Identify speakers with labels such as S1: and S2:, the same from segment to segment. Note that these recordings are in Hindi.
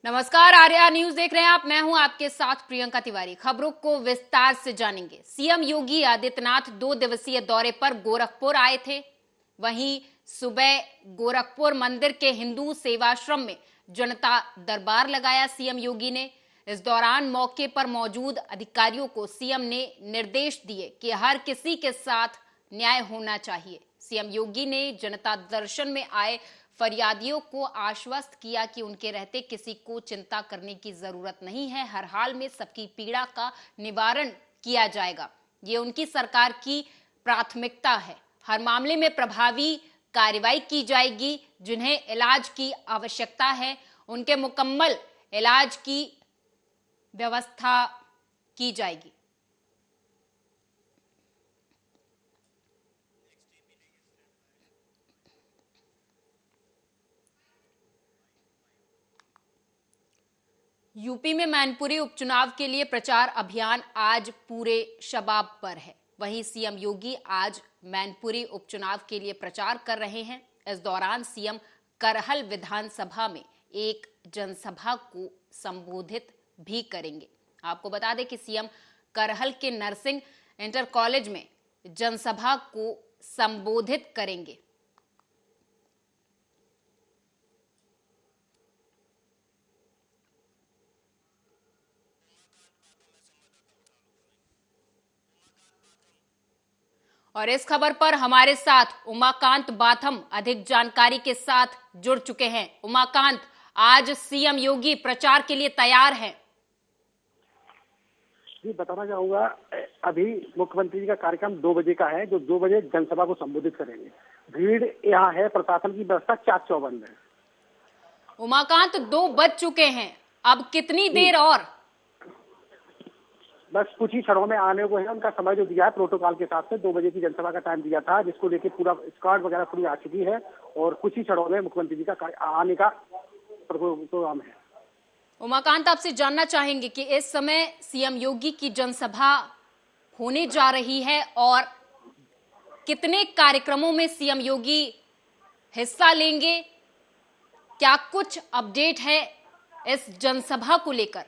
S1: नमस्कार, आर्या न्यूज देख रहे हैं आप। मैं हूं आपके साथ प्रियंका तिवारी। खबरों को विस्तार से जानेंगे। सीएम योगी आदित्यनाथ 2 दिवसीय दौरे पर गोरखपुर आए थे। वहीं सुबह गोरखपुर मंदिर के हिंदू सेवाश्रम में जनता दरबार लगाया सीएम योगी ने। इस दौरान मौके पर मौजूद अधिकारियों को सीएम ने निर्देश दिए कि हर किसी के साथ न्याय होना चाहिए। सीएम योगी ने जनता दर्शन में आए फरियादियों को आश्वस्त किया कि उनके रहते किसी को चिंता करने की जरूरत नहीं है। हर हाल में सबकी पीड़ा का निवारण किया जाएगा, ये उनकी सरकार की प्राथमिकता है। हर मामले में प्रभावी कार्रवाई की जाएगी। जिन्हें इलाज की आवश्यकता है उनके मुकम्मल इलाज की व्यवस्था की जाएगी। यूपी में मैनपुरी उपचुनाव के लिए प्रचार अभियान आज पूरे शबाब पर है। वहीं सीएम योगी आज मैनपुरी उपचुनाव के लिए प्रचार कर रहे हैं। इस दौरान सीएम करहल विधानसभा में एक जनसभा को संबोधित भी करेंगे। आपको बता दें कि सीएम करहल के नर्सिंग इंटर कॉलेज में जनसभा को संबोधित करेंगे। और इस खबर पर हमारे साथ उमाकांत बाथम अधिक जानकारी के साथ जुड़ चुके हैं। उमाकांत, आज सीएम योगी प्रचार के लिए तैयार हैं।
S2: जी, बताना चाहूंगा, अभी मुख्यमंत्री जी का कार्यक्रम 2 बजे का है, जो 2 बजे जनसभा को संबोधित करेंगे। भीड़ यहाँ है, प्रशासन की व्यवस्था चाक चौबंद है।
S1: उमाकांत, 2 बज चुके हैं, अब कितनी देर और?
S2: बस कुछ ही क्षणों में आने को है। उनका समय जो दिया है प्रोटोकॉल के हिसाब से 2 बजे की जनसभा का टाइम दिया था, जिसको लेके पूरा स्क्वाड वगैरह पूरी आ चुकी है और कुछ ही क्षणों में मुख्यमंत्री जी का आने का प्रोग्राम है।
S1: उमाकांत, आपसे जानना चाहेंगे कि इस समय सीएम योगी की जनसभा होने जा रही है और कितने कार्यक्रमों में सीएम योगी हिस्सा लेंगे? क्या कुछ अपडेट है इस जनसभा को लेकर?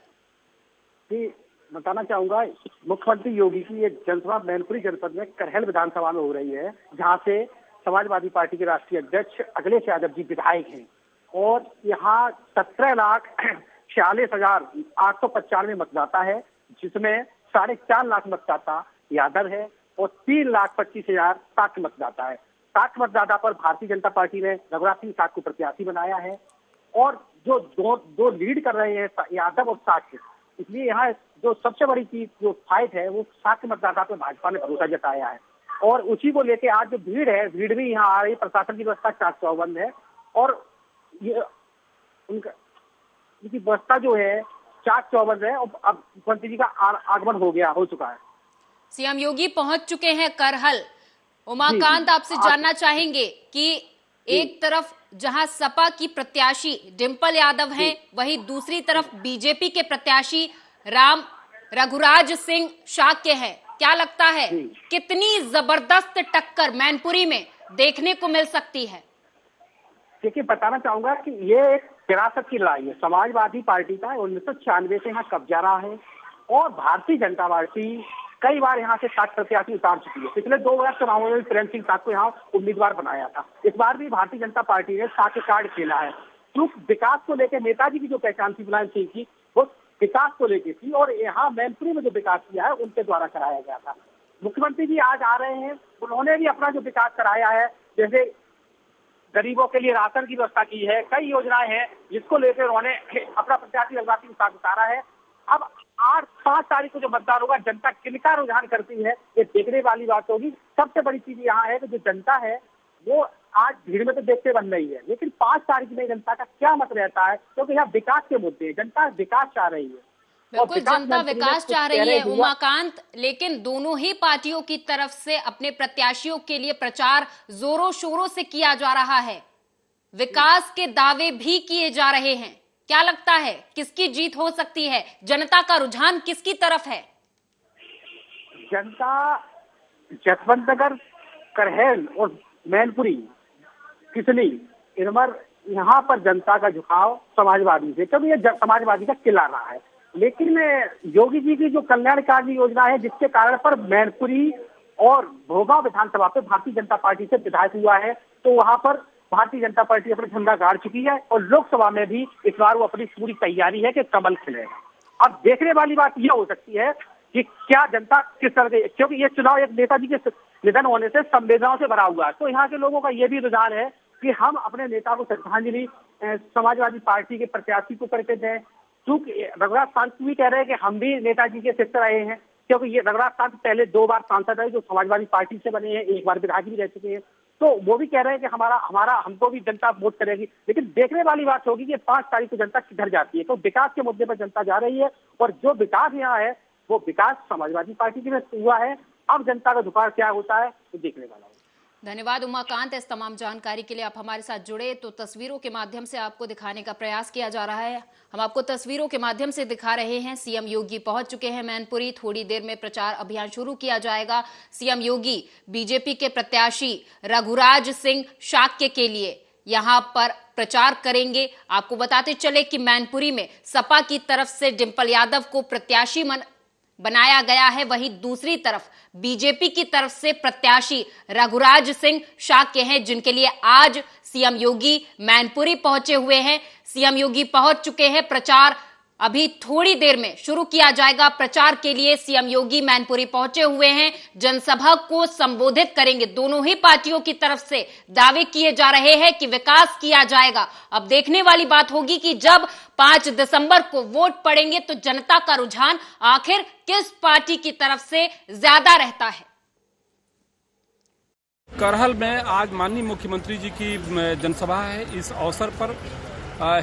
S2: जी, बताना चाहूंगा, मुख्यमंत्री योगी की ये जनसभा मैनपुरी जनपद में करहल विधानसभा में हो रही है, जहां से समाजवादी पार्टी के राष्ट्रीय अध्यक्ष अखिलेश यादव जी विधायक हैं और यहाँ 17,46,895 मतदाता है, जिसमें 4.5 लाख मतदाता यादव है और 3,25,000 साक्य मतदाता है। साक्य मतदाता पर भारतीय जनता पार्टी ने रघुराज सिंह साक्य को प्रत्याशी बनाया है और जो दो लीड कर रहे हैं यादव और साक्य, इसलिए यहाँ जो सबसे बड़ी चीज जो फाइट है वो साक्य मतदाता पे भाजपा ने भरोसा जताया है और उसी को लेके आज जो भीड़ है, भीड़ भी यहाँ आ रही। प्रशासन की व्यवस्था चाक चौबंद है और ये उनकी व्यवस्था जो है चाक चौबंद है और अब मुख्यमंत्री जी का आगमन हो चुका है।
S1: सीएम योगी पहुंच चुके हैं करहल। उमाकांत, आपसे जानना चाहेंगे कि एक तरफ जहां सपा की प्रत्याशी डिंपल यादव हैं, वहीं दूसरी तरफ बीजेपी के प्रत्याशी राम रघुराज सिंह शाक्य है। क्या लगता है कितनी जबरदस्त टक्कर मैनपुरी में देखने को मिल सकती है?
S2: देखिए, बताना चाहूंगा कि ये एक विरासत की लड़ाई है। समाजवादी पार्टी का 1996 से यहाँ कब्जा रहा है और भारतीय जनता पार्टी कई बार यहाँ से 7 प्रत्याशी उतार चुकी है। पिछले 2 बार चुनावों में प्रेम सिंह साक्य को यहाँ उम्मीदवार बनाया था। इस बार भी भारतीय जनता पार्टी ने साक्य कार्ड खेला है। जो विकास को लेकर नेताजी की जो पहचान थी मुलायम सिंह की, वो विकास को लेकर थी और यहाँ मैनपुरी में जो विकास किया है उनके द्वारा कराया गया था। मुख्यमंत्री जी आज आ रहे हैं, उन्होंने भी अपना जो विकास कराया है, जैसे गरीबों के लिए राशन की व्यवस्था की है, कई योजनाएं हैं जिसको लेकर उन्होंने अपना प्रत्याशी रघुराज सिंह साक्य उतारा है। अब 8-5 तारीख को जो मतदान होगा, जनता किनका रुझान करती है ये देखने वाली बात होगी। सबसे बड़ी चीज यहाँ है कि जो जनता है वो आज भीड़ में तो देखते बन रही है, लेकिन 5 तारीख में जनता का क्या मत रहता है, क्योंकि यहाँ विकास के मुद्दे, जनता विकास चाह रही है।
S1: बिल्कुल, जनता विकास चाह रही है उमाकांत, लेकिन दोनों ही पार्टियों की तरफ से अपने प्रत्याशियों के लिए प्रचार जोरों शोरों से किया जा रहा है। विकास के दावे भी किए जा रहे हैं। क्या लगता है किसकी जीत हो सकती है? जनता का रुझान किसकी तरफ है?
S2: जनता जसवंत नगर, करहल और मैनपुरी, किसली, इनमर यहाँ पर जनता का झुकाव समाजवादी से, क्योंकि ये समाजवादी का किला रहा है। लेकिन योगी जी की जो कल्याणकारी योजना है, जिसके कारण पर मैनपुरी और भोगांव विधानसभा पे भारतीय जनता पार्टी से विधायक हुआ है, तो वहां पर भारतीय जनता पार्टी अपना झंडा गाड़ चुकी है और लोकसभा में भी इस बार वो अपनी पूरी तैयारी है कि कमल खिलेगा। अब देखने वाली बात यह हो सकती है कि क्या जनता किस तरह से, क्योंकि ये चुनाव एक नेताजी के निधन होने से संवेदनाओं से भरा हुआ है, तो यहाँ के लोगों का ये भी रुझान है कि हम अपने नेता को श्रद्धांजलि समाजवादी पार्टी के प्रत्याशी को करके दें। क्योंकि रघुराज शांत भी कह रहे हैं कि हम भी नेताजी के शिष्य रहे हैं, क्योंकि ये रघुराज शांत पहले 2 बार सांसद रहे जो समाजवादी पार्टी से बने हैं, 1 बार विधायक भी रह चुके हैं, तो वो भी कह रहे हैं कि हमारा हमको भी जनता वोट करेगी। लेकिन देखने वाली बात होगी कि 5 तारीख को जनता किधर जाती है। तो विकास के मुद्दे पर जनता जा रही है और जो विकास यहाँ है वो विकास समाजवादी पार्टी की वजह से हुआ है। अब जनता का झुकाव क्या होता है तो देखने वाला है।
S1: धन्यवाद उमाकांत, इस तमाम जानकारी के लिए। आप हमारे साथ जुड़े तो तस्वीरों के माध्यम से आपको दिखाने का प्रयास किया जा रहा है। हम आपको तस्वीरों के माध्यम से दिखा रहे हैं। सीएम योगी पहुंच चुके हैं मैनपुरी। थोड़ी देर में प्रचार अभियान शुरू किया जाएगा। सीएम योगी बीजेपी के प्रत्याशी रघुराज सिंह शाक्य के लिए यहां पर प्रचार करेंगे। आपको बताते चले कि मैनपुरी में सपा की तरफ से डिंपल यादव को प्रत्याशी बनाया गया है, वहीं दूसरी तरफ बीजेपी की तरफ से प्रत्याशी रघुराज सिंह शाक्य हैं, जिनके लिए आज सीएम योगी मैनपुरी पहुंचे हुए हैं। सीएम योगी पहुंच चुके हैं। प्रचार अभी थोड़ी देर में शुरू किया जाएगा। प्रचार के लिए सीएम योगी मैनपुरी पहुंचे हुए हैं, जनसभा को संबोधित करेंगे। दोनों ही पार्टियों की तरफ से दावे किए जा रहे हैं कि विकास किया जाएगा। अब देखने वाली बात होगी कि जब 5 दिसंबर को वोट पड़ेंगे तो जनता का रुझान आखिर किस पार्टी की तरफ से ज्यादा रहता है।
S3: करहल में आज माननीय मुख्यमंत्री जी की जनसभा है। इस अवसर पर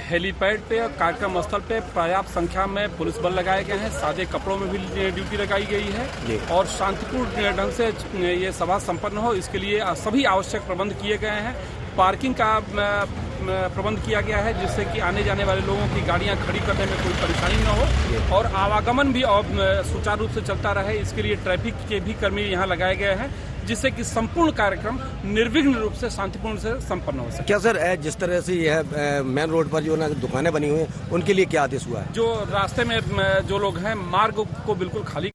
S3: हेलीपैड पे कार्यक्रम स्थल पे पर्याप्त संख्या में पुलिस बल लगाए गए हैं। सादे कपड़ों में भी ड्यूटी लगाई गई है और शांतिपूर्ण ढंग से ये सभा संपन्न हो, इसके लिए सभी आवश्यक प्रबंध किए गए हैं। पार्किंग का प्रबंध किया गया है, जिससे कि आने जाने वाले लोगों की गाड़ियां खड़ी करने में कोई परेशानी न हो और आवागमन भी सुचारू रूप से चलता रहे। इसके लिए ट्रैफिक के भी कर्मी यहाँ लगाए गए हैं, जिससे कि संपूर्ण कार्यक्रम निर्विघ्न रूप से शांतिपूर्ण से संपन्न हो सके।
S4: क्या सर, जिस तरह से यह मेन रोड पर जो ना दुकानें बनी हुई हैं, उनके लिए क्या आदेश हुआ है?
S3: जो रास्ते में जो लोग हैं, मार्ग को बिल्कुल खाली।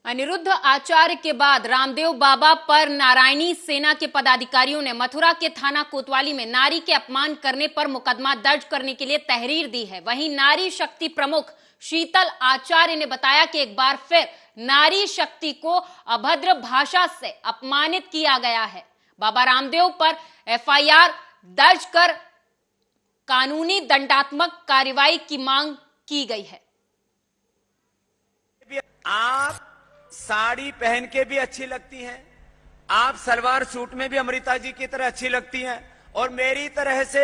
S1: अनिरुद्ध आचार्य के बाद रामदेव बाबा पर नारायणी सेना के पदाधिकारियों ने मथुरा के थाना कोतवाली में नारी के अपमान करने पर मुकदमा दर्ज करने के लिए तहरीर दी है। वहीं नारी शक्ति प्रमुख शीतल आचार्य ने बताया कि एक बार फिर नारी शक्ति को अभद्र भाषा से अपमानित किया गया है। बाबा रामदेव पर एफआईआर दर्ज कर कानूनी दंडात्मक कार्रवाई की मांग की गई है।
S5: आप साड़ी पहन के भी अच्छी लगती हैं, आप सलवार सूट में भी अमृता जी की तरह अच्छी लगती हैं और मेरी तरह से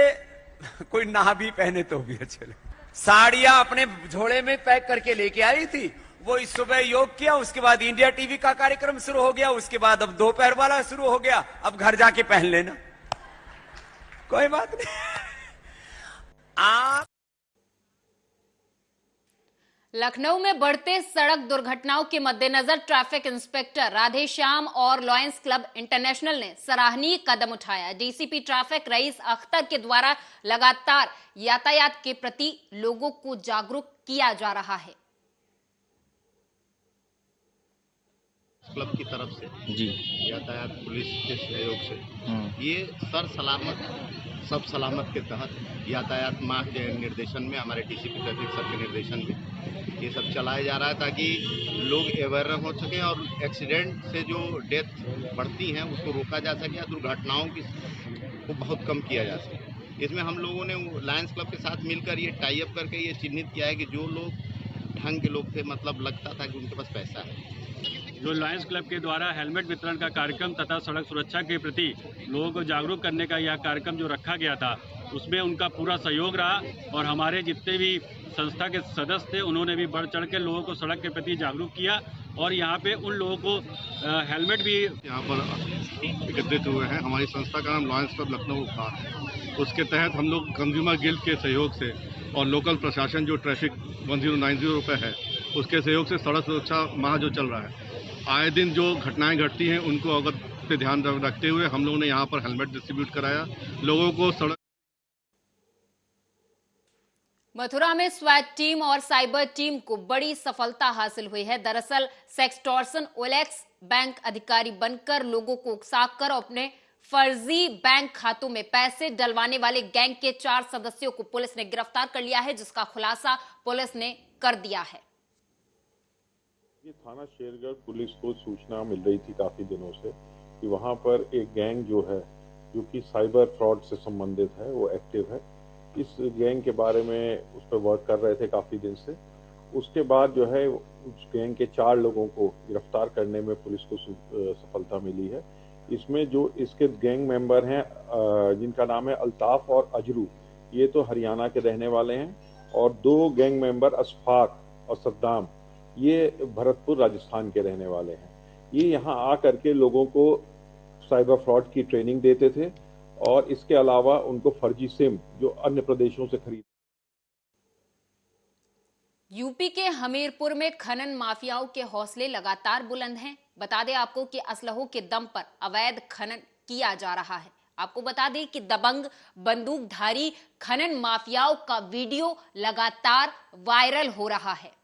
S5: कोई ना भी पहने तो भी अच्छे लगते। साड़ियां अपने झोले में पैक करके लेके आई थी, वो इस सुबह योग किया, उसके बाद इंडिया टीवी का कार्यक्रम शुरू हो गया, उसके बाद अब दोपहर वाला शुरू हो गया, अब घर जाके पहन लेना, कोई बात नहीं। आप
S1: लखनऊ में बढ़ते सड़क दुर्घटनाओं के मद्देनजर ट्रैफिक इंस्पेक्टर राधेश्याम और लॉयंस क्लब इंटरनेशनल ने सराहनीय कदम उठाया। डीसीपी ट्रैफिक रईस अख्तर के द्वारा लगातार यातायात के प्रति लोगों को जागरूक किया जा रहा है।
S6: क्लब की तरफ से जी यातायात पुलिस के सहयोग से ये सब सलामत के तहत यातायात माह के निर्देशन में, हमारे डीसीपी ट्रैफिक सर के निर्देशन में ये सब चलाया जा रहा है, ताकि लोग अवेयर हो सकें और एक्सीडेंट से जो डेथ बढ़ती हैं उसको रोका जा सके, दुर्घटनाओं को बहुत कम किया जा सके। इसमें हम लोगों ने लायंस क्लब के साथ मिलकर ये टाई अप करके ये चिन्हित किया है कि जो लोग ढंग के लोग थे, मतलब लगता था कि उनके पास पैसा है।
S7: जो लायंस क्लब के द्वारा हेलमेट वितरण का कार्यक्रम तथा सड़क सुरक्षा के प्रति लोगों को जागरूक करने का यह कार्यक्रम जो रखा गया था, उसमें उनका पूरा सहयोग रहा और हमारे जितने भी संस्था के सदस्य थे उन्होंने भी बढ़ चढ़ के लोगों को सड़क के प्रति जागरूक किया और यहाँ पे उन लोगों को हेलमेट भी
S6: यहाँ पर एकत्रित हुए हैं। हमारी संस्था का नाम लायंस क्लब लखनऊ था, उसके तहत हम लोग कंज्यूमर गिल्ड के सहयोग से और लोकल प्रशासन जो ट्रैफिक 1090 पे है उसके सहयोग से सड़क सुरक्षा माह जो चल रहा है, आए दिन जो घटनाएं घटती हैं उनको अगर पे ध्यान रखते हुए हम लोगों ने यहाँ पर हेलमेट डिस्ट्रीब्यूट कराया लोगों को। सड़क
S1: मथुरा में स्वैट टीम और साइबर टीम को बड़ी सफलता हासिल हुई है। दरअसल सेक्सटॉर्शन ओलेक्स बैंक अधिकारी बनकर लोगों को उकसाकर अपने फर्जी बैंक खातों में पैसे डलवाने वाले गैंग के 4 सदस्यों को पुलिस ने गिरफ्तार कर लिया है, जिसका खुलासा पुलिस ने कर दिया है।
S8: ये थाना शेरगढ़ पुलिस को सूचना मिल रही थी काफी दिनों से कि वहां पर एक गैंग जो है जो कि साइबर फ्रॉड से संबंधित है, वो एक्टिव है। इस गैंग के बारे में उस पर वर्क कर रहे थे काफी दिन से। उसके बाद जो है उस गैंग के 4 लोगों को गिरफ्तार करने में पुलिस को सफलता मिली है। इसमें जो इसके गैंग मेंबर हैं जिनका नाम है अल्ताफ और अजरू, ये तो हरियाणा के रहने वाले हैं, और 2 गैंग मेंबर अशफाक और सद्दाम, ये भरतपुर राजस्थान के रहने वाले हैं। ये यहाँ आ करके लोगों को साइबर फ्रॉड की ट्रेनिंग देते थे और इसके अलावा उनको फर्जी सिम जो अन्य प्रदेशों से खरीद।
S1: यूपी के हमीरपुर में खनन माफियाओं के हौसले लगातार बुलंद हैं। बता दें आपको कि असलहों के दम पर अवैध खनन किया जा रहा है। आपको बता दें कि दबंग बंदूकधारी खनन माफियाओं का वीडियो लगातार वायरल हो रहा है।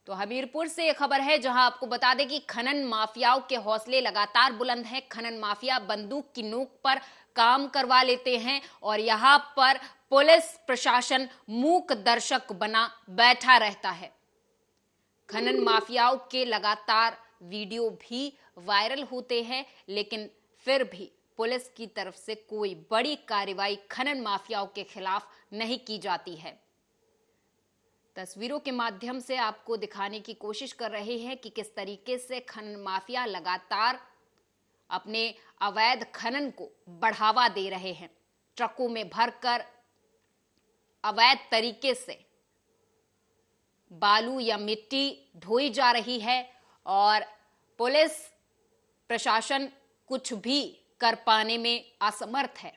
S1: तो हमीरपुर से एक खबर है जहां आपको बता दें कि खनन माफियाओं के हौसले लगातार बुलंद हैं। खनन माफिया बंदूक की नोक पर काम करवा लेते हैं और यहां पर पुलिस प्रशासन मूक दर्शक बना बैठा रहता है। खनन माफियाओं के लगातार वीडियो भी वायरल होते हैं, लेकिन फिर भी पुलिस की तरफ से कोई बड़ी कार्रवाई खनन माफियाओं के खिलाफ नहीं की जाती है। तस्वीरों के माध्यम से आपको दिखाने की कोशिश कर रहे हैं कि किस तरीके से खनन माफिया लगातार अपने अवैध खनन को बढ़ावा दे रहे हैं। ट्रकों में भरकर अवैध तरीके से बालू या मिट्टी ढोई जा रही है और पुलिस प्रशासन कुछ भी कर पाने में असमर्थ है।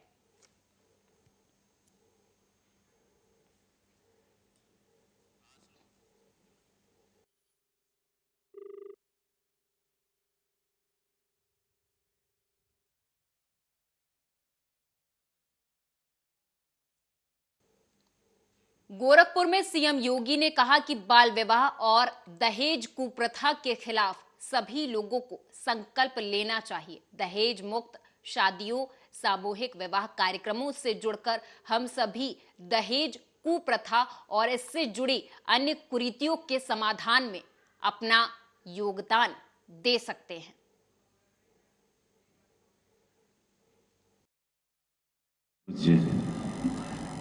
S1: गोरखपुर में सीएम योगी ने कहा कि बाल विवाह और दहेज कुप्रथा के खिलाफ सभी लोगों को संकल्प लेना चाहिए। दहेज मुक्त शादियों, सामूहिक विवाह कार्यक्रमों से जुड़कर हम सभी दहेज कुप्रथा और इससे जुड़ी अन्य कुरीतियों के समाधान में अपना योगदान दे सकते हैं।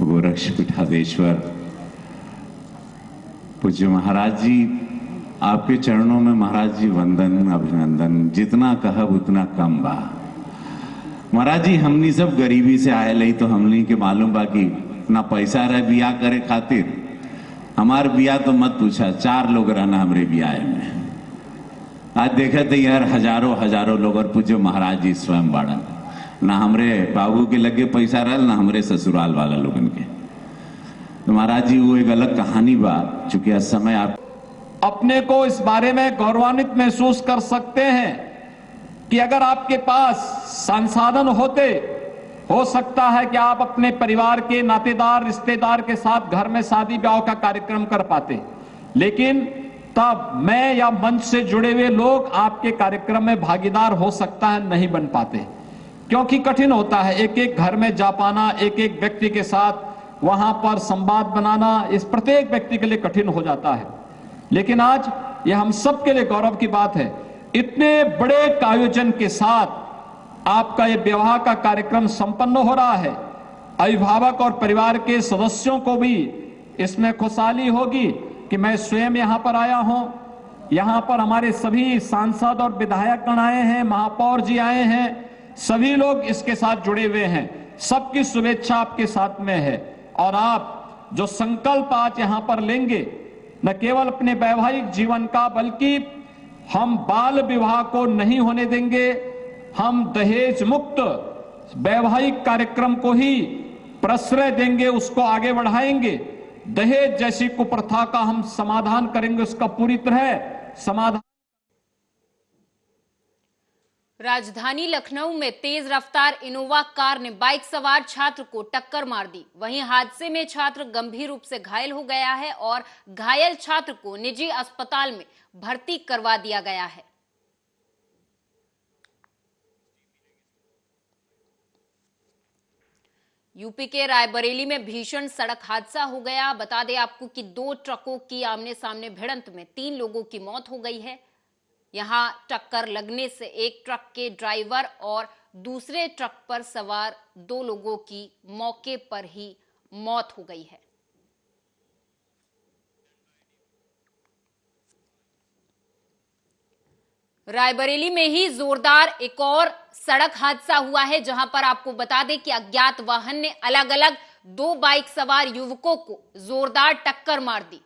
S9: गोरक्षपीठाधीश्वर पूज्य महाराज जी, आपके चरणों में महाराज जी वंदन अभिनंदन। जितना कहब उतना कम बा। महाराज जी, हमनी सब गरीबी से आए लई तो हमनी के मालूम बा कि ना पैसा रहे बिया करे खातिर। हमार बिया तो मत पूछा, 4 लोग रहना हमरे बियाह में। आज देखे थे यार हजारों लोग, और पूज्य महाराज जी स्वयं बाड़न। ना हमरे बाबू के लगे पैसा रहल, ना हमरे ससुराल वाला लोगन के। तो महाराज जी, वो एक अलग कहानी बा। चूंकि इस समय आप
S10: अपने को इस बारे में गौरवान्वित महसूस कर सकते हैं कि अगर आपके पास संसाधन होते, हो सकता है कि आप अपने परिवार के नातेदार रिश्तेदार के साथ घर में शादी ब्याह का कार्यक्रम कर पाते, लेकिन तब मैं या मंच से जुड़े हुए लोग आपके कार्यक्रम में भागीदार हो सकता है नहीं बन पाते, क्योंकि कठिन होता है एक एक घर में जा पाना, एक एक व्यक्ति के साथ वहां पर संवाद बनाना, इस प्रत्येक व्यक्ति के लिए कठिन हो जाता है। लेकिन आज ये हम सब के लिए गौरव की बात है, इतने बड़े आयोजन के साथ आपका ये विवाह का कार्यक्रम संपन्न हो रहा है। अभिभावक और परिवार के सदस्यों को भी इसमें खुशहाली होगी कि मैं स्वयं यहाँ पर आया हूँ। यहाँ पर हमारे सभी सांसद और विधायक गण आए हैं, महापौर जी आए हैं, सभी लोग इसके साथ जुड़े हुए हैं। सबकी शुभेच्छा आपके साथ में है। और आप जो संकल्प आज यहाँ पर लेंगे, न केवल अपने वैवाहिक जीवन का, बल्कि हम बाल विवाह को नहीं होने देंगे, हम दहेज मुक्त वैवाहिक कार्यक्रम को ही प्रश्रय देंगे, उसको आगे बढ़ाएंगे। दहेज जैसी कुप्रथा का हम समाधान करेंगे, उसका पूरी तरह समाधान
S1: राजधानी लखनऊ में तेज रफ्तार इनोवा कार ने बाइक सवार छात्र को टक्कर मार दी। वहीं हादसे में छात्र गंभीर रूप से घायल हो गया है और घायल छात्र को निजी अस्पताल में भर्ती करवा दिया गया है। यूपी के रायबरेली में भीषण सड़क हादसा हो गया। बता दें आपको कि 2 ट्रकों की आमने सामने भिड़ंत में 3 लोगों की मौत हो गई है। यहां टक्कर लगने से एक ट्रक के ड्राइवर और दूसरे ट्रक पर सवार 2 लोगों की मौके पर ही मौत हो गई है। रायबरेली में ही जोरदार एक और सड़क हादसा हुआ है, जहां पर आपको बता दें कि अज्ञात वाहन ने अलग अलग 2 बाइक सवार युवकों को जोरदार टक्कर मार दी।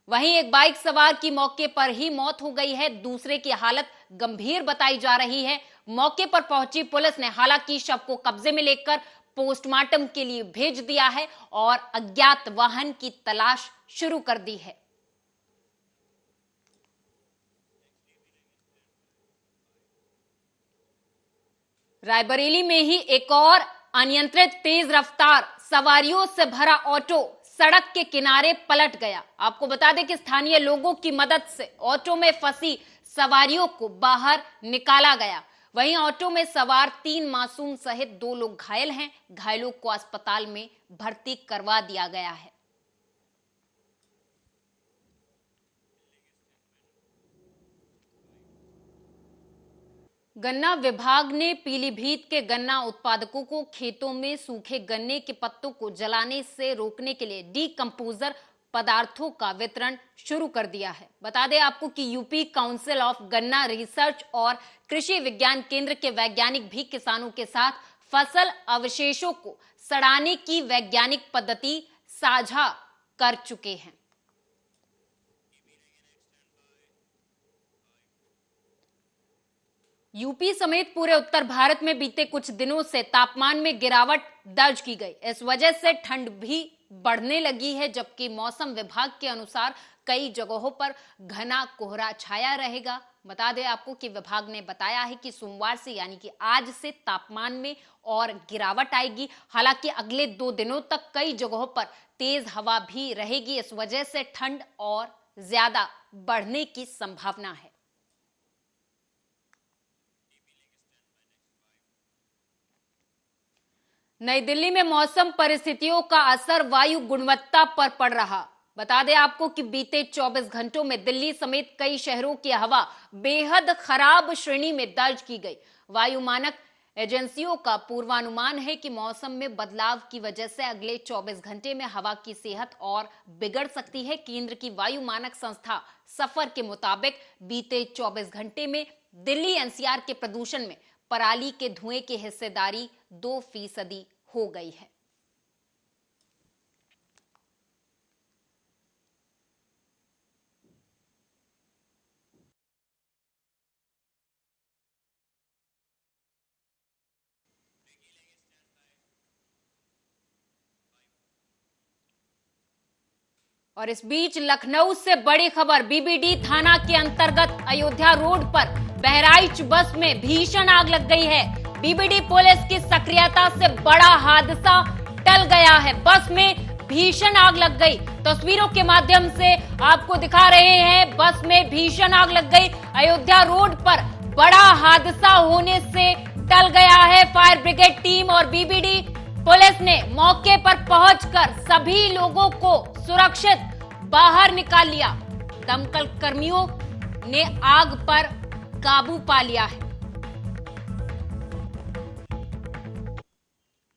S1: वहीं एक बाइक सवार की मौके पर ही मौत हो गई है, दूसरे की हालत गंभीर बताई जा रही है। मौके पर पहुंची पुलिस ने हालांकि शव को कब्जे में लेकर पोस्टमार्टम के लिए भेज दिया है और अज्ञात वाहन की तलाश शुरू कर दी है। रायबरेली में ही एक और अनियंत्रित तेज रफ्तार सवारियों से भरा ऑटो सड़क के किनारे पलट गया। आपको बता दें कि स्थानीय लोगों की मदद से ऑटो में फंसी सवारियों को बाहर निकाला गया। वहीं ऑटो में सवार 3 मासूम सहित 2 लोग घायल हैं। घायलों को अस्पताल में भर्ती करवा दिया गया है। गन्ना विभाग ने पीलीभीत के गन्ना उत्पादकों को खेतों में सूखे गन्ने के पत्तों को जलाने से रोकने के लिए डीकंपोजर पदार्थों का वितरण शुरू कर दिया है। बता दें आपको कि यूपी काउंसिल ऑफ गन्ना रिसर्च और कृषि विज्ञान केंद्र के वैज्ञानिक भी किसानों के साथ फसल अवशेषों को सड़ाने की वैज्ञानिक पद्धति साझा कर चुके हैं। यूपी समेत पूरे उत्तर भारत में बीते कुछ दिनों से तापमान में गिरावट दर्ज की गई। इस वजह से ठंड भी बढ़ने लगी है, जबकि मौसम विभाग के अनुसार कई जगहों पर घना कोहरा छाया रहेगा। बता दें आपको कि विभाग ने बताया है कि सोमवार से यानी कि आज से तापमान में और गिरावट आएगी। हालांकि अगले 2 दिनों तक कई जगहों पर तेज हवा भी रहेगी। इस वजह से ठंड और ज्यादा बढ़ने की संभावना है। नई दिल्ली में मौसम परिस्थितियों का असर वायु गुणवत्ता पर पड़ रहा। बता दें आपको कि बीते 24 घंटों में दिल्ली समेत कई शहरों की हवा बेहद खराब श्रेणी में दर्ज की गई। वायु मानक एजेंसियों का पूर्वानुमान है कि मौसम में बदलाव की वजह से अगले 24 घंटे में हवा की सेहत और बिगड़ सकती है। केंद्र की वायु मानक संस्था सफर के मुताबिक बीते 24 घंटे में दिल्ली एनसीआर के प्रदूषण में पराली के धुएं की हिस्सेदारी 2% हो गई है। और इस बीच लखनऊ से बड़ी खबर, बीबीडी थाना के अंतर्गत अयोध्या रोड पर बहराइच बस में भीषण आग लग गई है। बीबीडी पुलिस की सक्रियता से बड़ा हादसा टल गया है। बस में भीषण आग लग गई। तस्वीरों के माध्यम से आपको दिखा रहे हैं, बस में भीषण आग लग गई। अयोध्या रोड पर बड़ा हादसा होने से टल गया है। फायर ब्रिगेड टीम और बीबीडी पुलिस ने मौके पर पहुंचकर सभी लोगों को सुरक्षित बाहर निकाल लिया। दमकल कर्मियों ने आग पर काबू पा लिया है।